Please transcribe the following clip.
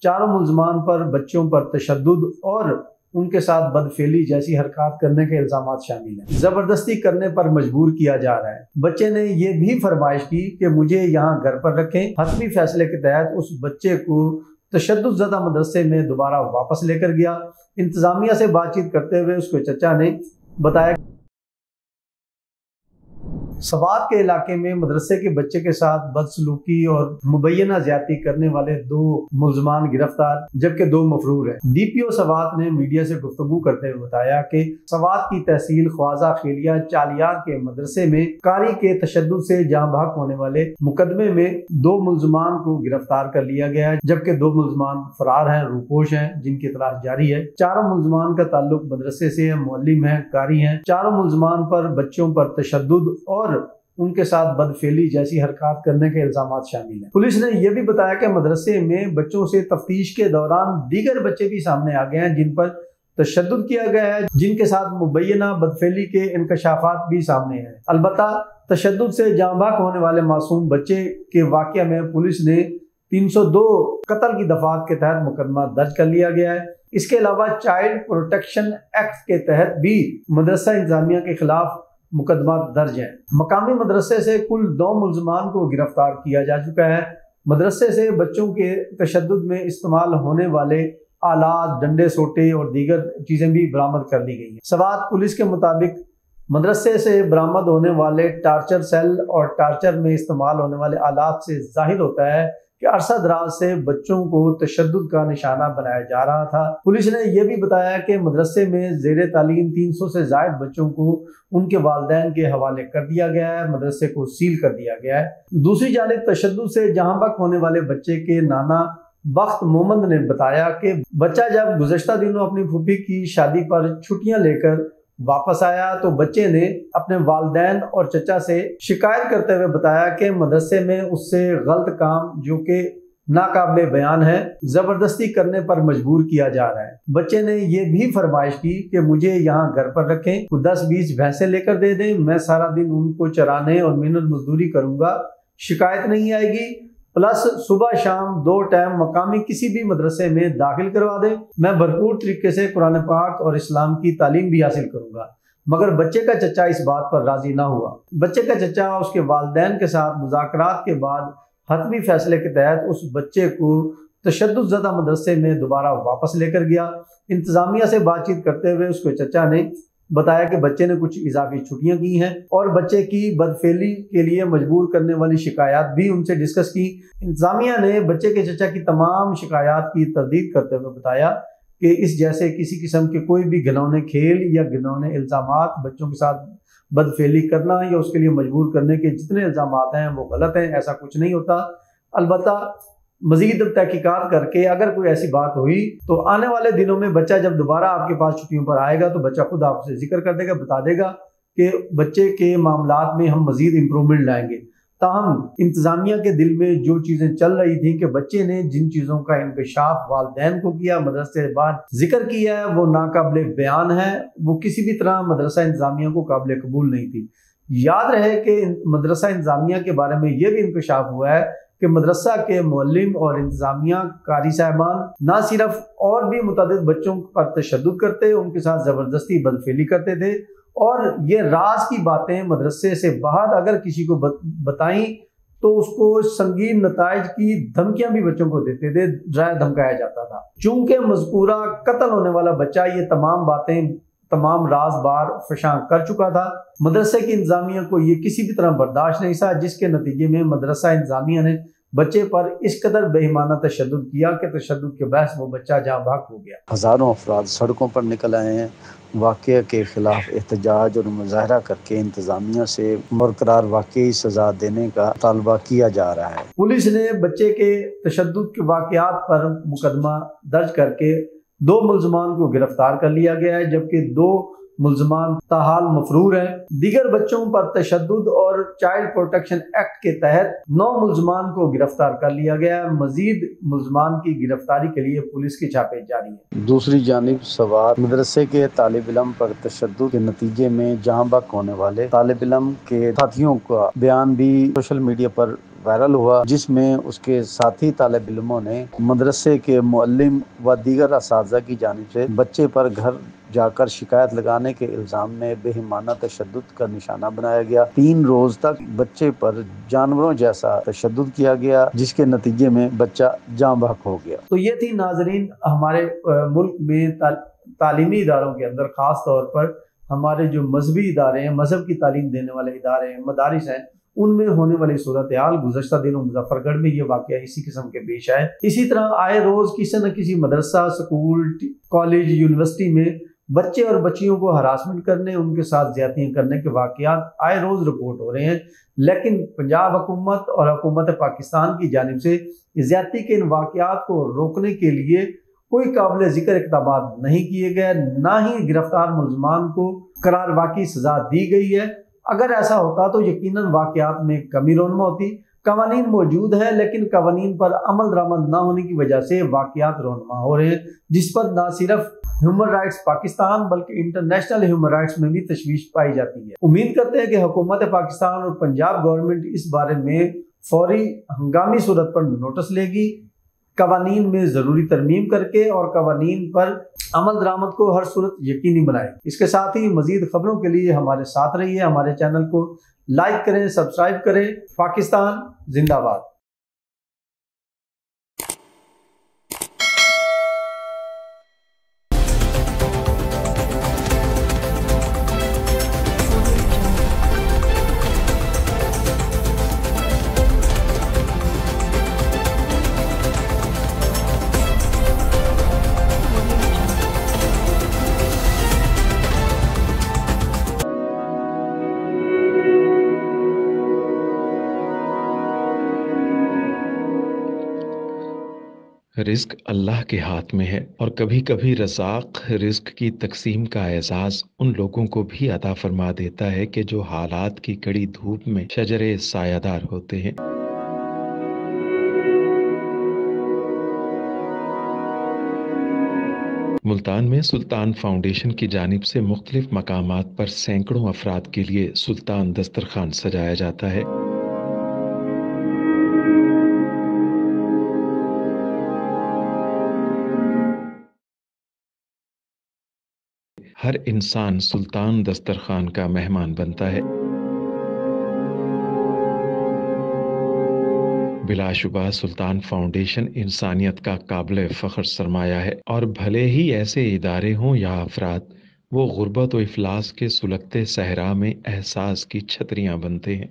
चारों मुलजमान पर बच्चों पर तशद्दुद और उनके साथ बदफेली जैसी हरकत करने के इल्जाम शामिल हैं। जबरदस्ती करने पर मजबूर किया जा रहा है। बच्चे ने ये भी फरमाइश की कि मुझे यहाँ घर पर रखें। हतमी फैसले के तहत उस बच्चे को तशद्दुद ज़दा मदरसे में दोबारा वापस लेकर गया। इंतजामिया से बातचीत करते हुए उसके चचा ने बताया सवात के इलाके में मदरसे के बच्चे के साथ बदसलूकी और मुबैना ज्यादती करने वाले 2 मुलजमान गिरफ्तार जबकि 2 मफरूर हैं। डीपीओ सवात ने मीडिया से गुफ्तगू करते हुए बताया कि सवात की तहसील ख्वाजा खेलिया चालियार के मदरसे में कारी के तशद्दुद से जाँ बहक होने वाले मुकदमे में 2 मुलजमान को गिरफ्तार कर लिया गया है जबकि 2 मुलजमान फरार हैं, रूपोश हैं, जिनकी तलाश जारी है। चारों मुलजमान का ताल्लुक मदरसे से है, मुअल्लिम है, कारी हैं। चारों मुलजमान पर बच्चों पर तशद्दुद और उनके साथ बदफेली जैसी हरकत करने के इल्जाम शामिल हैं। पुलिस ने यह भी बताया कि मदरसे में बच्चों से तफ्तीश के दौरान दीगर बच्चे भी सामने आ गए हैं जिन पर तशद्दुद किया गया है, जिनके साथ मुबैना बदफेली के इंकशाफात भी सामने हैं। अलबत्ता तशद्दुद से जाँ बहक होने वाले मासूम बच्चे के वाक़या में पुलिस ने 302 कत्ल की दफात के तहत मुकदमा दर्ज कर लिया गया है। इसके अलावा चाइल्ड प्रोटेक्शन एक्ट के तहत भी मदरसा इंतजामिया के खिलाफ मुकदमा दर्ज है। मकामी मदरसे से कुल 2 मुलजमान को गिरफ्तार किया जा चुका है। मदरसे से बच्चों के तशद्दुद में इस्तेमाल होने वाले आलात, डंडे, सोटे और दीगर चीज़ें भी बरामद कर ली गई हैं। सवात पुलिस के मुताबिक मदरसे से बरामद होने वाले टार्चर सेल और टार्चर में इस्तेमाल होने वाले आलात से जाहिर होता है कि अरसा दराज से बच्चों को तशद्दुद का निशाना बनाया जा रहा था। पुलिस ने यह भी बताया कि मदरसे में ज़ेरे तालीम 300 से ज़ायद बच्चों को उनके वालिदैन के हवाले कर दिया गया है, मदरसे को सील कर दिया गया है। दूसरी जानिब तशद्दुद से जहाँ बहक होने वाले बच्चे के नाना बख्त मोहम्मद ने बताया कि बच्चा जब गुज़श्ता दिनों अपनी फूफी की शादी पर छुट्टियाँ लेकर वापस आया तो बच्चे ने अपने वालिदैन और चचा से शिकायत करते हुए बताया कि मदरसे में उससे गलत काम जो कि नाकाबिले बयान है जबरदस्ती करने पर मजबूर किया जा रहा है। बच्चे ने यह भी फरमाइश की कि मुझे यहाँ घर पर रखें, 10-20 भैंसें लेकर दे दें, मैं सारा दिन उनको चराने और मेहनत मजदूरी करूँगा, शिकायत नहीं आएगी, प्लस सुबह शाम 2 टाइम मकामी किसी भी मदरसे में दाखिल करवा दें, मैं भरपूर तरीके से कुरान पाक और इस्लाम की तालीम भी हासिल करूँगा। मगर बच्चे का चचा इस बात पर राजी ना हुआ। बच्चे का चचा उसके वालिदैन के साथ मुज़ाकरात के बाद हतमी फैसले के तहत उस बच्चे को तशद्दुद ज़दा मदरसे में दोबारा वापस लेकर गया। इंतजामिया से बातचीत करते हुए उसके चचा ने बताया कि बच्चे ने कुछ इजाफी छुट्टियां की हैं और बच्चे की बदफेली के लिए मजबूर करने वाली शिकायत भी उनसे डिस्कस की। इंतजामिया ने बच्चे के चचा की तमाम शिकायत की तरदीद करते हुए बताया कि इस जैसे किसी किस्म के कोई भी घिनौने खेल या घिनौने इल्ज़ामात बच्चों के साथ बदफेली करना या उसके लिए मजबूर करने के जितने इल्ज़ामात हैं वो गलत हैं, ऐसा कुछ नहीं होता। अलबत्ता मज़ीद तहकीकात करके अगर कोई ऐसी बात हुई तो आने वाले दिनों में बच्चा जब दोबारा आपके पास छुट्टियों पर आएगा तो बच्चा खुद आपसे जिक्र कर देगा, बता देगा कि बच्चे के मामलात में हम मज़ीद इम्प्रूवमेंट लाएंगे। ताहम इंतज़ामिया के दिल में जो चीज़ें चल रही थी कि बच्चे ने जिन चीज़ों का इंकशाफ वालिदैन को किया, मदरसे के बाद जिक्र किया है, वो नाकाबिले बयान है, वो किसी भी तरह मदरसा इंतज़ामिया को काबिल कबूल नहीं थी। याद रहे कि मदरसा इंतज़ामिया के बारे में यह भी इंकशाफ हुआ है कि मदरसा के मुअल्लिम और इंतज़ामिया कारी साहबान ना सिर्फ और भी मुतअद्दिद बच्चों पर तशद्दुद करते, उनके साथ ज़बरदस्ती बदफेली करते थे और ये राज की बातें मदरसे से बाहर अगर किसी को बताई तो उसको संगीन नताइज की धमकियां भी बच्चों को देते थे, डराया धमकाया जाता था। चूंकि मज़कूरा कत्ल होने वाला बच्चा ये तमाम बातें, तमाम राज बार फशां कर चुका था, मदरसे की इंतज़ामिया को ये किसी भी तरह बर्दाश्त नहीं था, जिसके नतीजे में मदरसा इंतज़ामिया ने बच्चे पर इस कदर बेईमाना तशद्दुद किया कि तशद्दुद के बहस वो बच्चा जाँ बहक हो गया। हज़ारों अफराद सड़कों पर निकल आए हैं। वाक़े के खिलाफ एहतजाज और मुजाहरा करके इंतज़ामिया से बरकरार वाकई सज़ा देने का तालबा किया जा रहा है। पुलिस ने बच्चे के तशद्दुद के वाक़यात पर मुकदमा दर्ज करके 2 मुलजमान को गिरफ्तार कर लिया गया है जबकि 2 मुलजमान ताहाल मफरूर हैं। दीगर बच्चों पर तशद्दुद और चाइल्ड प्रोटेक्शन एक्ट के तहत 9 मुलजमान को गिरफ्तार कर लिया गया है। मजीद मुलजमान की गिरफ्तारी के लिए पुलिस के छापे जारी हैं। दूसरी जानिब सवात मदरसे के तालिब इल्म पर तशद्दुद के नतीजे में जाँ बहक होने वाले तालिब इल्म के साथियों का बयान भी सोशल मीडिया पर وائرل ہوا، جس میں اس کے ساتھی طالب علموں نے مدرسے کے معلم و دیگر اساتذہ کی جانب سے بچے پر گھر جا کر شکایت لگانے کے الزام میں بے ایمانہ تشدد کا نشانہ بنایا گیا۔ 3 روز تک بچے پر جانوروں جیسا تشدد کیا گیا، جس کے نتیجے میں بچہ جاں بحق ہو گیا۔ تو یہ تھی ناظرین ہمارے ملک میں تعلیمی اداروں کے اندر، خاص طور پر ہمارے جو مذہبی ادارے ہیں، مذہب کی تعلیم دینے والے ادارے ہیں، مدارس ہیں، ان میں ہونے والی صورتحال۔ گزشتہ دنوں مظفر گڑھ میں یہ واقعہ اسی قسم کے پیش آئے۔ اسی طرح آئے روز کسی نہ کسی مدرسہ، سکول، کالج، یونیورسٹی میں بچے اور بچیوں کو ہراسمنٹ کرنے، ان کے ساتھ زیادتیاں کرنے کے واقعات آئے روز رپورٹ ہو رہے ہیں، لیکن پنجاب حکومت اور حکومت پاکستان کی جانب سے زیادتی کے ان واقعات کو روکنے کے لیے کوئی قابل ذکر اقدامات نہیں کیے گئے، نہ ہی گرفتار ملزمان کو قرار واقعی سزا دی گئی ہے۔ اگر ایسا ہوتا تو یقیناً واقعات میں کمی رونما ہوتی۔ قوانین موجود ہیں، لیکن قوانین پر عمل درآمد نہ ہونے کی وجہ سے واقعات رونما ہو رہے ہیں، جس پر نہ صرف ہیومن رائٹس پاکستان بلکہ انٹرنیشنل ہیومن رائٹس میں بھی تشویش پائی جاتی ہے۔ امید کرتے ہیں کہ حکومت پاکستان اور پنجاب گورنمنٹ اس بارے میں فوری ہنگامی صورت پر نوٹس لے گی، قوانین میں ضروری ترمیم کر کے اور قوانین پر عمل درآمد کو ہر صورت یقینی بنائے۔ اس کے ساتھ ہی مزید خبروں کے لیے ہمارے ساتھ رہیے، ہمارے چینل کو لائک کریں، سبسکرائب کریں۔ پاکستان زندہ باد۔ رزق اللہ کے ہاتھ میں ہے، اور کبھی کبھی رزاق رزق کی تقسیم کا اعزاز ان لوگوں کو بھی عطا فرما دیتا ہے کہ جو حالات کی کڑی دھوپ میں شجرے سایہ دار ہوتے ہیں۔ ملتان میں سلطان فاؤنڈیشن کی جانب سے مختلف مقامات پر سینکڑوں افراد کے لیے سلطان دسترخوان سجایا جاتا ہے۔ ہر انسان سلطان دسترخوان کا مہمان بنتا ہے۔ بلا شبہ سلطان فاؤنڈیشن انسانیت کا قابل فخر سرمایہ ہے، اور بھلے ہی ایسے ادارے ہوں یا افراد، وہ غربت و افلاس کے سلگتے صحرا میں احساس کی چھتریاں بنتے ہیں۔